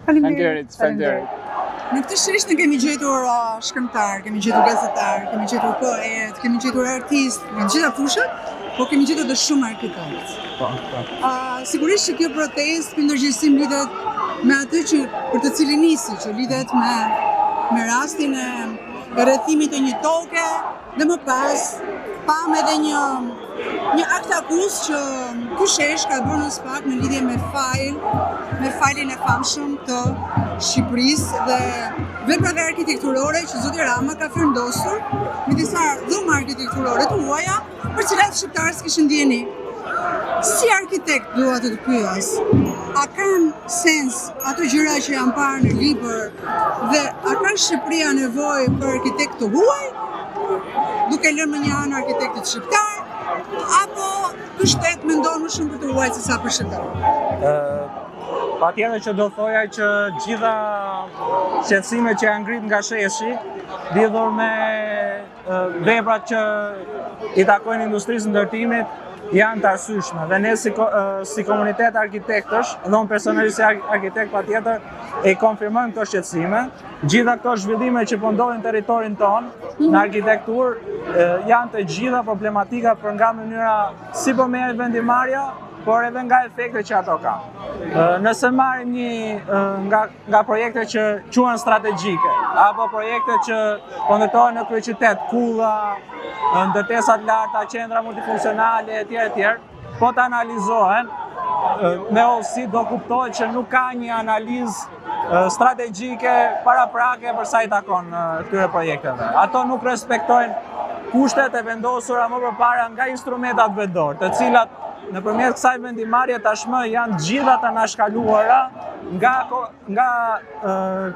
Faleminderit. Në këtë shesh ne kemi gjetur shkrimtar, kemi gjetur gazetar, kemi gjetur poet, kemi gjetur artist, në gjitha fushat, po kemi gjetur dhe shumë arkitekt. Sigurisht që kjo protestë për ndërgjegjësim lidhet me atë që për të cilin nisi, që lidhet me rastin e rrethimit të një toke dhe më pas pam edhe një akt akus që ky shesh ka bërë në spak në lidhje me failin e famshëm të Shqipërisë dhe veprave arkitekturore që zoti Rama ka firmosur me disa dhoma arkitekturore të huaja për cilat shqiptarët kishin ndjeni. Si arkitekt dua të pyes, a kanë sens ato gjëra që janë parë në libër dhe a ka Shqipëria nevojë për arkitekt të huaj? Duke lënë më një anë arkitektit shqiptar, apo ky shtet mendon më shumë për të huaj se sa për shqiptar? Patjetër që do thoja që gjitha shqetësimet që janë ngrit nga sheshi lidhur me veprat që i takojnë industrisë ndërtimit janë të arsyeshme dhe ne si komunitet arkitektësh dhe unë personalisht si arkitekt patjetër e konfirmojmë këto shqetësime. Gjitha këto zhvillime që po ndodhin në territorin tonë në arkitekturë janë të gjitha problematika për nga mënyra si po merret vendimarrja, por edhe nga efekte që ato kanë. Nëse marrim nga projekte që quhen strategjike, apo projekte që po ndërtohen në kryeqytet, kulla, ndërtesat larta, qendra multifunksionale, etj., po të analizohen, me hollësi do kuptohet që nuk ka një analizë strategjike paraprake për sa i takon këtyre projekteve. Ato nuk respektojnë kushtet e vendosura më përpara nga instrumentat vendor, të cilat nëpërmjet kësaj vendimarrje tashmë janë gjitha të anashkaluara nga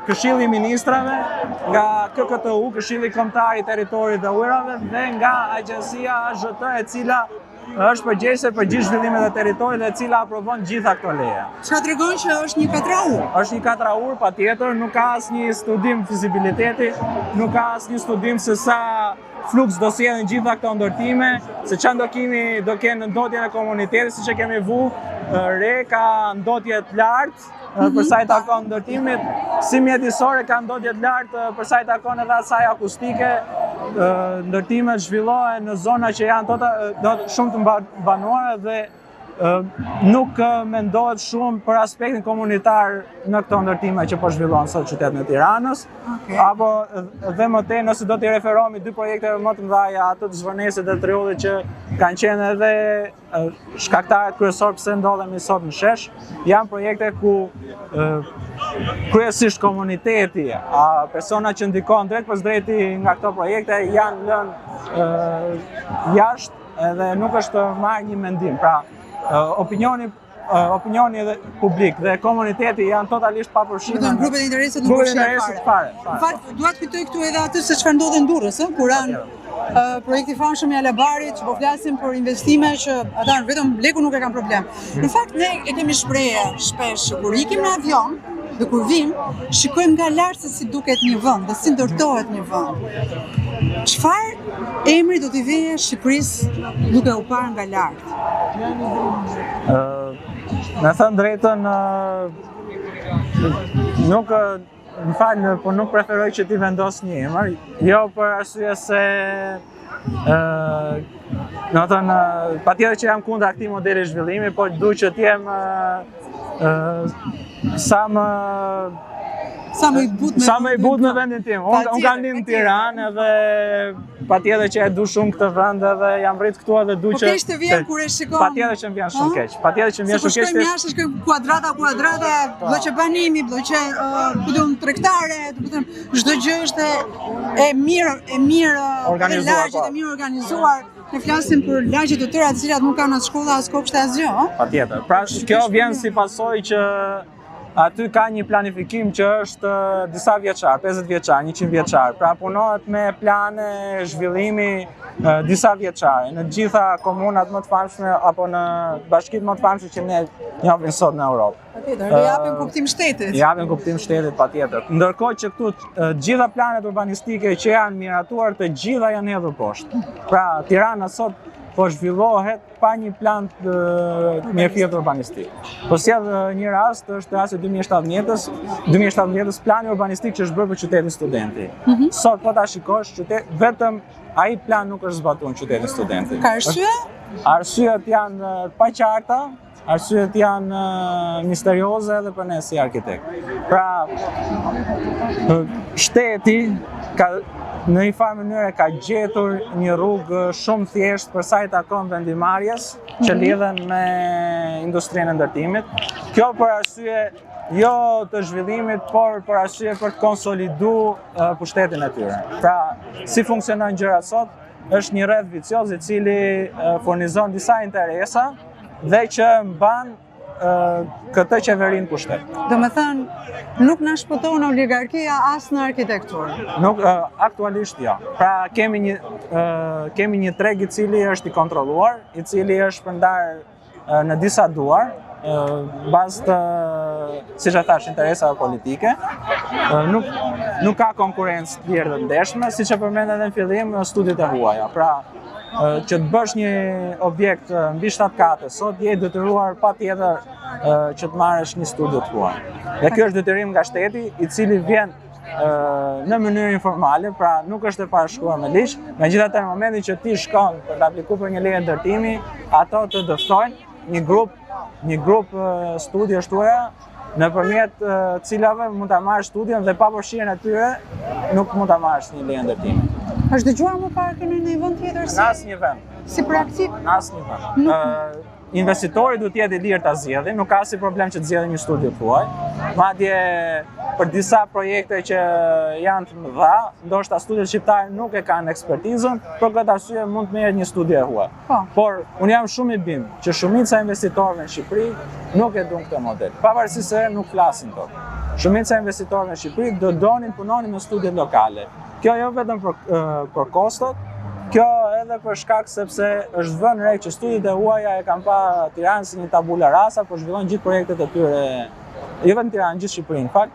Këshilli i Ministrave, nga KKTU, Këshilli Kombëtar i Territorit dhe Ujrave, dhe nga Agjencia AZT, e cila është përgjegjëse për gjithë zhvillimet e territorit dhe e cila aprovon gjitha këto leje. Çka tregon që është një katraur? Është një katraur, patjetër, nuk ka asnjë studim fizibiliteti, nuk ka asnjë studim se sa fluks do sjellin gjitha këto ndërtime, se çfarë ndokimi do kenë në ndotjen e komunitetit, siç e kemi vu, re ka ndotje të lartë për sa i takon ndërtimit, si mjedisore ka ndotje të lartë për sa i takon edhe asaj akustike. Ndërtimet zhvillohen në zona që janë shumë të banuara dhe nuk mendohet shumë për aspektin komunitar në këto ndërtime që po zhvillohen sot qytetin e Tiranës, apo dhe më tej nëse do t'i referohemi dy projekteve më të mëdha, ato të Zvërnesit dhe Triullit që kanë qenë edhe shkaktarët kryesor pse ndodhemi sot në shesh, janë projekte ku kryesisht komuniteti, persona që ndikon drejt për drejti nga këto projekte janë lënë jashtë edhe nuk është marrë një mendim. Pra, opinioni dhe publik dhe komuniteti janë totalisht papërfshirë. Grupet e interesit nuk përfshihen fare. Në fakt, dua të kujtoj këtu edhe atë se çfarë ndodhi në Durrës, kur projekti famshëm i Alabarit, që po flasim për investime që ata vetëm leku nuk e kanë problem. Në fakt ne e kemi shprehje shpesh kur ikim në avion dhe kur vim, shikojmë nga lart se si duket një vend dhe si ndërtohet një vend. Çfarë emri do t'i vijë Shqipërisë duke u parë nga lart? Me thënë drejtën, nuk më falë, po nuk preferoj që ti vendos një emër, jo për arsye se patjetër që jam kundër këtij modeli zhvillimi, po du që t'jem sa më i butë në vendin tim. Unë kam lind në Tiranë edhe patjetër që e du shumë këtë vend edhe jam rrit këtu edhe du që... Po keq të vjen kur e shikon? Patjetër që më vjen shumë keq. Patjetër që më vjen shumë keq. Se shkojmë jashtë, shkojmë kuadrata, blloqe banimi, blloqe tregtare, çdo gjë është e mirë organizuar, e mirë organizuar. Ne flasim për lagje të tëra të cilat nuk kanë as shkolla, as kopshte, asgjë, ëh? Patjetër. Pra kjo vjen si pasojë që aty ka një planifikim që është disa vjeçar, 50 vjeçar, 100 vjeçar. Pra punohet me plane zhvillimi disa vjeçare në gjitha komunat më të famshme apo në bashkitë më të famshme që ne njohim sot në Europë. Patjetër, japin kuptim shtetit. Japin kuptim shtetit, patjetër. Ndërkohë që këtu gjitha planet urbanistike që janë miratuar, të gjitha janë hedhur poshtë. Pra Tirana sot po zhvillohet pa një plan të mjaftuar urbanistik. Po sjell një rast, është rasti 2017-s, plani urbanistik që është bërë për qytetin Studenti. Sot po ta shikosh, vetëm ai plan nuk është zbatuar në qytetin Studenti. Ka arsye? Arsyet janë pa qarta, arsyet janë misterioze edhe për ne si arkitekt. Pra, shteti në një farë mënyrë ka gjetur një rrugë shumë thjeshtë për sa i takon vendimarrjes që lidhen me industrinë e ndërtimit. Kjo për arsye jo të zhvillimit, por për arsye për të konsoliduar pushtetin e tyre. Pra, si funksionojnë gjërat sot, është një rreth vicioz i cili furnizon disa interesa dhe që mban këtë qeverinë pushtet. Do me thënë, nuk na shpëton oligarkia as në arkitekturë. Nuk, aktualisht jo. Pra kemi një treg i cili është i kontrolluar, i cili është përndar në disa duar, bazë të, siç e thash, interesave politike. Nuk ka konkurrencë të lirë dhe ndeshme, siç e përmend edhe në fillim studiet e huaja. Pra, që të bësh një objekt mbi 7 kate, sot je detyruar patjetër që të marrësh një studio të huaj. Dhe kjo është detyrim nga shteti, i cili vjen në mënyrë informale, pra nuk është e parashkruar me ligj. Megjithatë, në momentin që ti shkon për të aplikuar për një leje ndërtimi, ato të dëftojnë një grup studiosh tuaja, nëpërmjet cilave mund ta marrësh studion dhe pa përfshirjen e tyre nuk mund ta marrësh një leje ndërtimi. Është dëgjuar më parë keni në një vend tjetër si? Në asnjë vend. Si praktik? Në asnjë vend. Investitori duhet jetë i lirë ta zgjedhë, nuk ka si problem që të zgjedhë një studio të huaj. Madje për disa projekte që janë të mëdha, ndoshta studiot shqiptare nuk e kanë ekspertizën, për këtë arsye mund të merret një studio e huaj. Por unë jam shumë i bindur që shumica e investitorëve në Shqipëri nuk e duan këtë model. Pavarësisht se nuk flasin tot. Shumica e investitorëve në Shqipëri do donin punonin me studiet lokale. Kjo jo vetëm për kostot, kjo edhe për shkak sepse është vënë re që studiet e huaja e kanë pa Tiranë si një tabula rasa, por zhvillojnë gjithë projektet e tyre, jo vetëm Tiranë, gjithë Shqipërinë, në fakt,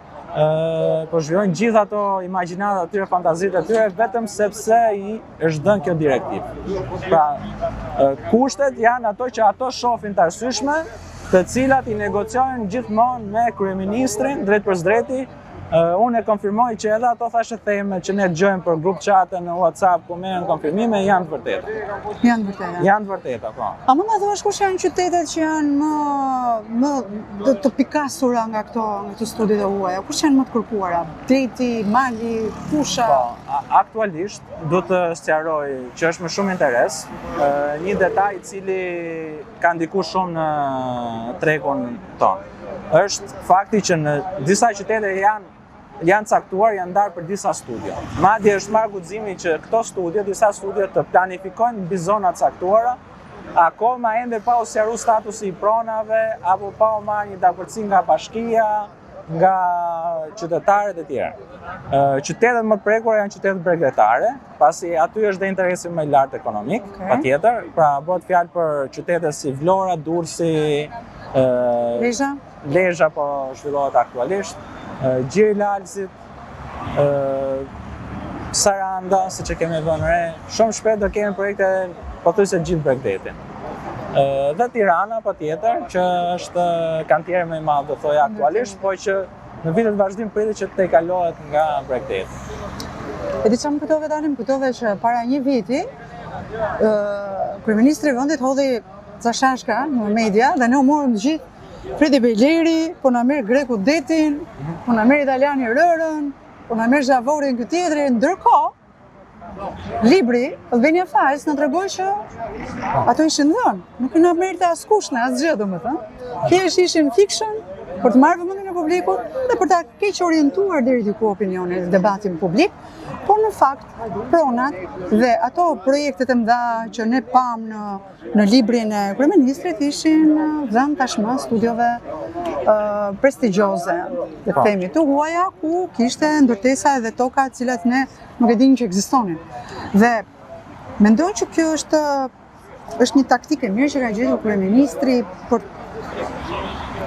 por zhvillojnë gjithë ato imagjinata e tyre, fantazitë e tyre, vetëm sepse i është dhënë kjo direktivë. Pra, kushtet janë ato që ato shohin të arsyeshme, të cilat i negociojnë gjithmonë me kryeministrin drejt për drejti. Unë e konfirmoj që edhe ato thashë theme që ne dëgjojmë për grup chat në WhatsApp ku merren konfirmime janë të vërteta. Janë të vërteta. Janë të vërteta, po. A mund ta thuash kush janë qytetet që janë më të pikasura nga këto studiet e huaja? Kush janë më të kërkuara? Drejti, Mali, Fusha? Po, aktualisht duhet të sqaroj që është më shumë interes, një detaj i cili ka ndikuar shumë në tregun tonë. Është fakti që në disa qytete janë caktuar, janë ndarë për disa studio. Madje është marrë guximi që këto studio, disa studio të planifikojnë mbi zona caktuara, akoma ende pa u sqaruar statusi i pronave apo pa u marrë një dakordsi nga bashkia, nga qytetarët e tjerë. Qytetet më të prekura janë qytetet bregdetare, pasi aty është dhe interesi më i lartë ekonomik, patjetër. Pra bëhet fjalë për qytete si Vlora, Durrësi, Lezhë po zhvillohet aktualisht, Gjirlalzit, Saranda, siç e kemi vënë re, shumë shpejt do kemi projekte pothuajse gjithë Bregdetin. Dhe Tirana patjetër, që është kantier më i madh do thoj aktualisht, po që në vitet vazhdim pritet që të kalohet nga Bregdeti. E di çfarë më kujtove tani, më kujtove që para një viti kryeministri i vendit hodhi ca shashka në media dhe ne u morëm të gjithë Fredi Bejleri, po na merr Greku detin, po na merr italiani rërën, po na merr Zhavorin këtë tjetrin, ndërkohë libri Albania Files na tregoi që ato ishin dhënë, nuk i na merrte askush në asgjë domethënë. Thjesht ishin fiction për të marrë vëmendjen e publikut dhe për ta keq orientuar deri diku opinionin, debatin publik, por në fakt pronat dhe ato projektet e mëdha që ne pam në librin e kryeministrit ishin dhënë tashmë studiove prestigjioze, le të themi të huaja, ku kishte ndërtesa edhe toka të cilat ne nuk e dinim që ekzistonin. Dhe mendoj që kjo është një taktikë e mirë që ka gjetur kryeministri për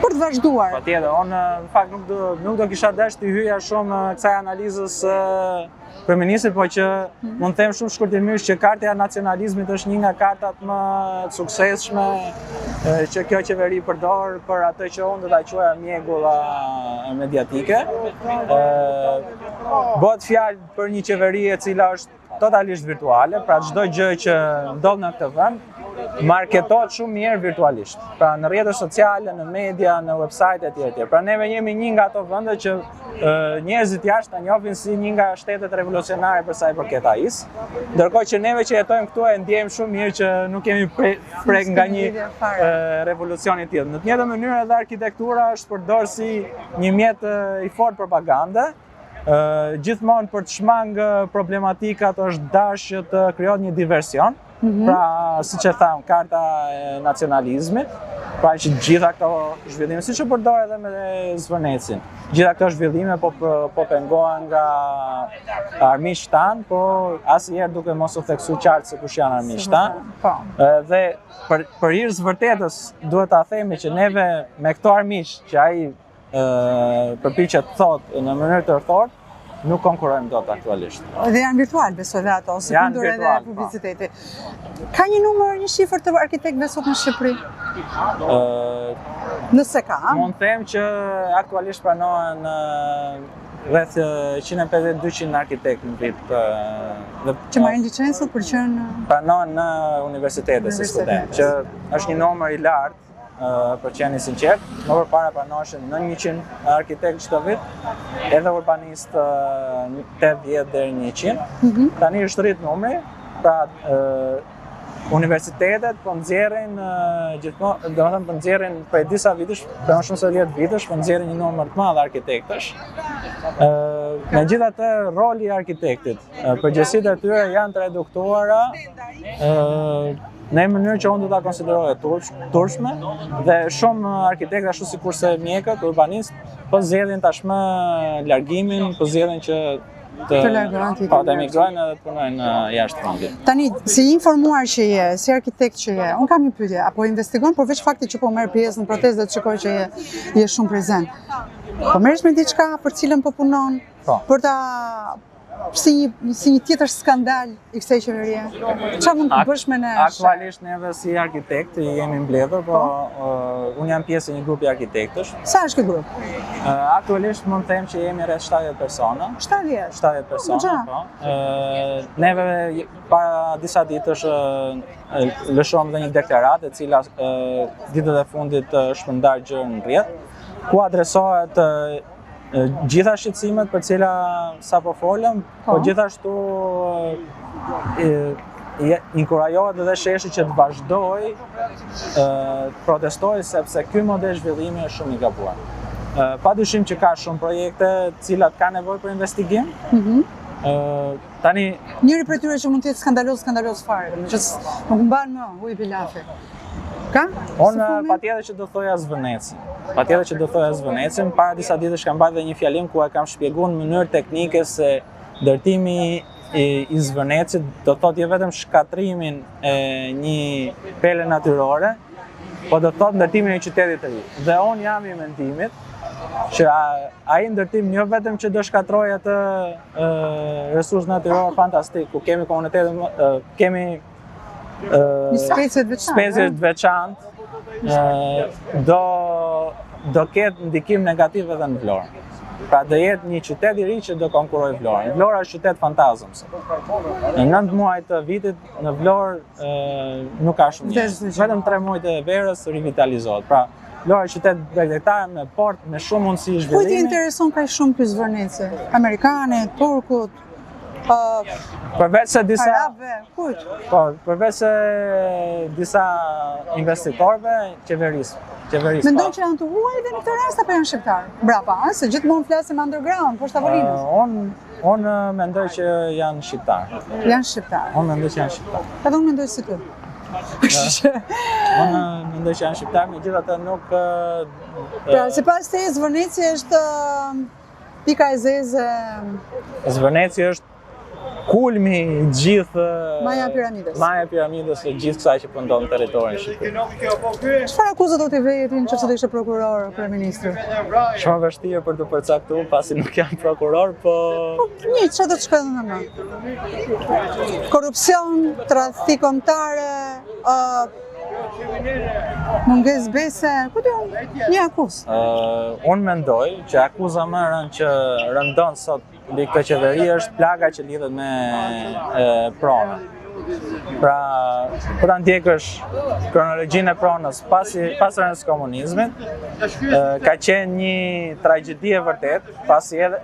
të të vazhduar. Patjetër, unë në fakt nuk do kisha dash të hyja shumë kësaj analizës kryeministit, po që mund të them shumë shkurtimisht që karta e nacionalizmit është një nga kartat më të suksesshme që kjo qeveri përdor për atë që unë do ta quaja mjegulla mediatike. Bëhet fjalë për një qeveri e cila është totalisht virtuale, pra çdo gjë që ndodh në këtë vend marketohet shumë mirë virtualisht. Pra në rrjetet sociale, në media, në website etj. Pra neve jemi një nga ato vende që njerëzit jashtë ta njohin si një nga shtetet revolucionare për sa i përket AI-s, ndërkohë që neve që jetojmë këtu e ndjejmë shumë mirë që nuk kemi prek nga një revolucion i tillë. Në të njëjtën mënyrë edhe arkitektura është përdorur si një mjet i fortë propagande. Gjithmonë për të shmangë problematikat është dashje të krijohet një diversion. Pra, siç e tham, karta e nacionalizmit, pra që gjitha këto zhvillime, siç e përdor edhe me Zvërnecin, gjitha këto zhvillime po pengohen nga armiqtë tanë, po asnjëherë duke mos u theksuar qartë se kush janë armiqtë tanë. Dhe për hir të vërtetës duhet ta themi që neve me këto armiq që ai përpiqet të thotë në mënyrë të rrethortë, nuk konkurrojmë dot aktualisht. Dhe janë virtual, besoj dhe ato, si kundër edhe publiciteti. Ka një numër, një shifër të arkitektëve sot në Shqipëri? Nëse ka? Mund të them që aktualisht pranohen rreth 150-200 arkitektë në vit. Që marrin licencë për qenë pranohen në universitete si student, që është një numër i lartë. Për që jeni sinqert, më përpara pranoheshin në 100 arkitektë çdo vit, edhe urbanistë 80 deri në 100. Tani është rrit numri, pra universitetet po nxjerrin gjithmonë, domethënë po nxjerrin prej disa vitesh, për më shumë se 10 vitesh, po nxjerrin një numër të madh arkitektësh. Megjithatë, roli i arkitektit, përgjegjësitë e tyre janë të reduktuara në një mënyrë që unë do ta konsideroj turpshme, dhe shumë arkitektë ashtu sikurse mjekët, urbanistë, po zgjedhin tashmë largimin, po zgjedhin që të emigrojnë edhe të punojnë jashtë vendit. Tani, si informuar që je, si arkitekt që je, unë kam një pyetje, apo investigon përveç faktit që po merr pjesë në protestë dhe të shikoj që je shumë prezent. Po merresh me diçka për cilën po punon? Për ta si një tjetër skandal i kësaj qeverie? Çfarë mund të bësh me ne? Aktualisht neve si arkitektë jemi mbledhur, po unë jam pjesë e një grupi arkitektësh. Sa është ky grup? Aktualisht mund të them që jemi rreth 70 persona. 70 persona, po. Neve para disa ditësh lëshuam dhe një deklaratë e cila ditët e fundit shpërndar gjërë në rrjet, ku adresohet gjitha shqetësimet për cila sapo folëm, po gjithashtu inkurajohet edhe sheshi që të vazhdoj protestoj sepse ky model zhvillimi është shumë i gabuar. Padyshim që ka shumë projekte të cilat ka nevojë për investigim. Tani njëri prej tyre që mund të jetë skandaloz fare, që nuk mban më ujë pilafi. Ka? Unë patjetër që do thoja Zvërnecin. Para disa ditësh kam bërë një fjalim ku e kam shpjeguar në mënyrë teknike se ndërtimi i Zvërnecit do thotë jo vetëm shkatrimin e një pele natyrore, po do thotë ndërtimin e qytetit të ri. Dhe unë jam i mendimit që ai ndërtim jo vetëm që do shkatrojë atë resurs natyror fantastik, ku kemi komunitete, kemi specie të veçantë, do ketë ndikim negativ edhe në Vlorë. Pra do jetë një qytet i ri që do konkurrojë Vlorën. Vlora është qytet fantazëm. Në 9 muaj të vitit në Vlorë nuk ka shumë njerëz. Vetëm 3 muajt e verës rivitalizohet. Pra Vlora është qytet bregdetar me port, me shumë mundësi zhvillimi. Kujt i intereson kaq shumë ky Zvërneci? Amerikanët, turkut? Përveç se disa arabëve, kujt? Po, përveç se disa investitorëve, qeverisë. Mendon që janë të huaj dhe në këtë rast apo janë shqiptar? Brapa, se gjithmonë flasim underground, poshtë tavolinës. Unë mendoj që janë shqiptar. Janë shqiptar. Unë mendoj që janë shqiptar. Edhe unë mendoj si ty. Unë mendoj që janë shqiptar, megjithatë nuk. Pra, sipas teje Zvërneci është pika e zezë. Zvërneci është kulmi i gjithë Maja Piramidës. Maja Piramidës e gjithë kësaj që po ndodh në territorin shqiptar. Çfarë akuzë do t'i vejë nëse do ishte prokuror, kryeministri? Shumë vështirë për të përcaktuar pasi nuk jam prokuror, po Çfarë do të shkëllë në më? Korrupsion, tradhti kombëtare, mungesë bese, ku diun, një akuzë. Unë mendoj që akuza më e rëndë që rëndon sot mbi këtë qeveri është plaga që lidhet me pronën. Pra, për ta ndjekësh kronologjinë e pronës pas rënies komunizmit, ka qenë një tragjedi e vërtet, pasi edhe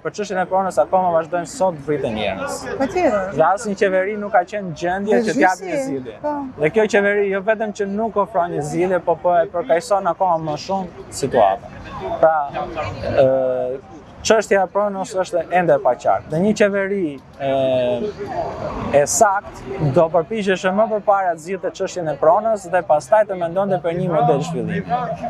për çështjen e pronës akoma vazhdojnë sot vriten njerëz. Patjetër. Dhe asnjë qeveri nuk ka qenë gjendje që t'japë një zgjidhje. Dhe kjo qeveri jo vetëm që nuk ofron një zgjidhje, po e përkaqëson akoma më shumë situatën. Pra, çështja e pronës është ende e paqartë. Dhe një qeveri e saktë do përpiqesh më përpara të zgjidhte çështjen e pronës dhe pastaj të mendonte për një model zhvillimi.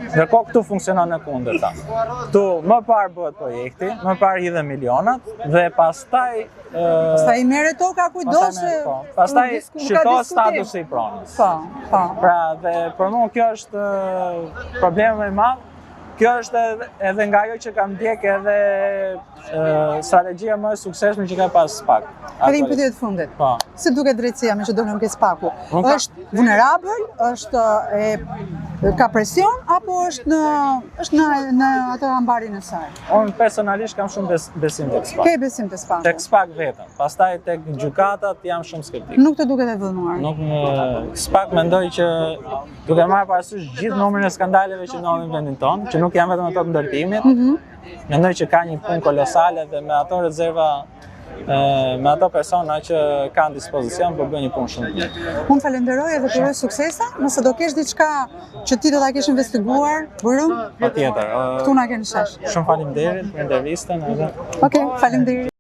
Ndërkohë këtu funksionon e kundërta. Këtu më parë bëhet projekti, më parë hidhen milionat dhe pastaj merret toka kujdoshë. Pastaj shitohet statusi i pronës. Po. Pra, dhe për mua kjo është problemi më i madh. Kjo është edhe nga ajo që kam ndjek edhe strategjia më e suksesshme që ka pas SPAK. Edhe një pyetje të fundit. Po. Si duket drejtësia me që dolëm ke SPAK-u? Është vulnerabël, ka presion apo është në atë ambarin e saj? Unë personalisht kam shumë besim tek SPAK. Ke besim te SPAK-u? Tek SPAK vetëm. Pastaj tek gjykatat jam shumë skeptik. Nuk të duket e vënuar. SPAK mendoj që duke marrë parasysh gjithë numrin e skandaleve që ndodhin në vendin tonë, që nuk janë vetëm ato të ndërtimit, mendoj që ka një punë kolosale dhe me ato rezerva, me ato persona që kanë dispozicion, po bëjnë një punë shumë të mirë. Unë falenderoj edhe të uroj suksesa, nëse do kesh diçka që ti do ta kesh investiguar, burëm, Patjetër. këtu na keni shesh. Shumë faleminderit për intervistën edhe. Okej, faleminderit.